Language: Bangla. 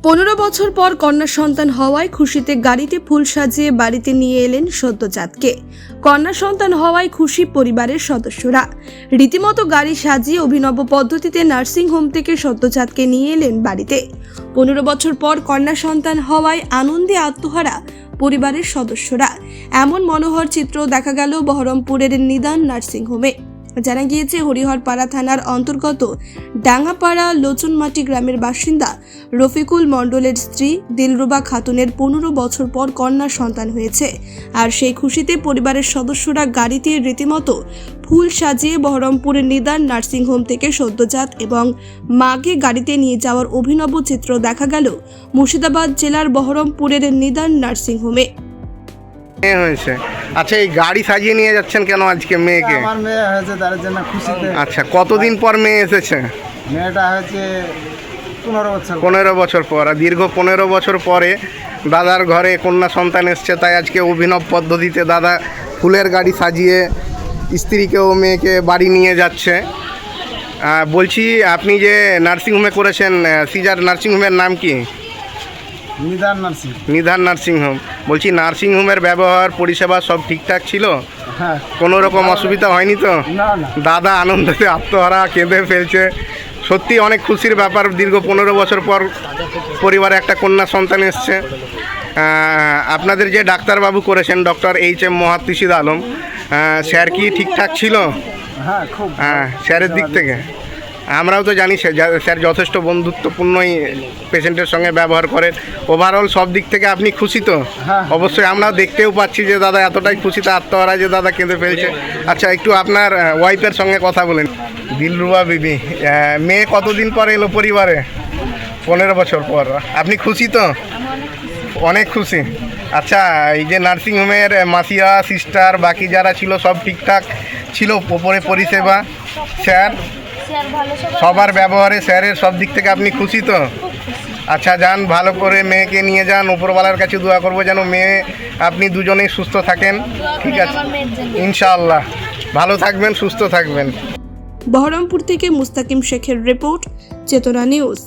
15 বছর পর কন্যা সন্তান হওয়ায় খুশিতে গাড়িতে ফুল সাজিয়ে বাড়িতে নিয়ে এলেন সদ্যজাতকে। কন্যা সন্তান হওয়ায় খুশি পরিবারের সদস্যরা। রীতিমতো গাড়ি সাজিয়ে অভিনব পদ্ধতিতে নার্সিংহোম থেকে সদ্যজাতকে নিয়ে এলেন বাড়িতে। 15 বছর পর কন্যা সন্তান হওয়ায় আনন্দে আত্মহারা পরিবারের সদস্যরা। এমন মনোহর চিত্র দেখা গেল বহরমপুরের নিদান নার্সিংহোমে। জানা গিয়েছে, হরিহরপাড়া থানার অন্তর্গত ডাঙ্গাপাড়া লোচনমাটি গ্রামের বাসিন্দা রফিকুল মণ্ডলের স্ত্রী দিলরুবা খাতুনের 15 বছর পর কন্যা সন্তান হয়েছে। আর সেই খুশিতে পরিবারের সদস্যরা গাড়িতে রীতিমতো ফুল সাজিয়ে বহরমপুরের নিদান নার্সিংহোম থেকে সদ্যজাত এবং মাকে গাড়িতে নিয়ে যাওয়ার অভিনব চিত্র দেখা গেল মুর্শিদাবাদ জেলার বহরমপুরের নিদান নার্সিংহোমে। হয়েছে। আচ্ছা, এই গাড়ি সাজিয়ে নিয়ে যাচ্ছেন কেন আজকে মেয়েকে? আমার মেয়ে হয়েছে, তার জন্য খুশিতে। আচ্ছা, কতদিন পর মেয়ে এসেছে? মেয়েটা হয়েছে 15 বছর পর। আর দীর্ঘ 15 বছর পরে দাদার ঘরে কন্যা সন্তান এসছে, তাই আজকে অভিনব পদ্ধতিতে দাদা ফুলের গাড়ি সাজিয়ে স্ত্রীকে ও মেয়েকে বাড়ি নিয়ে যাচ্ছে। বলছি, আপনি যে নার্সিংহোমে করেছেন, সিজার নার্সিংহোমের নাম কি? নিদান নার্সিংহোম। বলছি, নার্সিংহোমের ব্যবহার পরিষেবা সব ঠিকঠাক ছিল? হ্যাঁ। কোনো রকম অসুবিধা হয়নি তো? না। দাদা আনন্দতে আত্মহারা, কেঁদে ফেলছে। সত্যি অনেক খুশির ব্যাপার। দীর্ঘ 15 বছর পর পরিবারে একটা কন্যা সন্তান এসছে। আপনাদের যে ডাক্তারবাবু করেছেন, ডক্টর এইচ.এম. মোহাত্তিসিদ আলম, স্যার কি ঠিকঠাক ছিল? হ্যাঁ, খুব। স্যারের দিক থেকে আমরাও তো জানি স্যার যথেষ্ট বন্ধুত্বপূর্ণই পেশেন্টের সঙ্গে ব্যবহার করেন। ওভারঅল সব দিক থেকে আপনি খুশি তো? হ্যাঁ। অবশ্যই আমরাও দেখতেও পাচ্ছি যে দাদা এতটাই খুশিতে আত্মহারা যে দাদা কেঁদে ফেলছে। আচ্ছা, একটু আপনার ওয়াইফের সঙ্গে কথা বলেন। দিলরুবা বিবি, মেয়ে কতদিন পর এলো পরিবারে? 15 বছর পর। আপনি খুশি তো? অনেক খুশি। আচ্ছা, এই যে নার্সিংহোমের মাসিয়া, সিস্টার, বাকি যারা ছিল সব ঠিকঠাক ছিল? ওপরে পরিষেবা, স্যার সবার ব্যবহারে, স্যারের সব দিক থেকে আপনি খুশি তো? আচ্ছা, যান, ভালো করে মেয়েকে নিয়ে যান। উপরওয়ালার কাছে দোয়া করবো যেন মেয়ে আপনি দুজনেই সুস্থ থাকেন। ঠিক আছে, ইনশাআল্লাহ। ভালো থাকবেন, সুস্থ থাকবেন। বহরমপুর থেকে মুস্তাকিম শেখের রিপোর্ট, চেতনা নিউজ।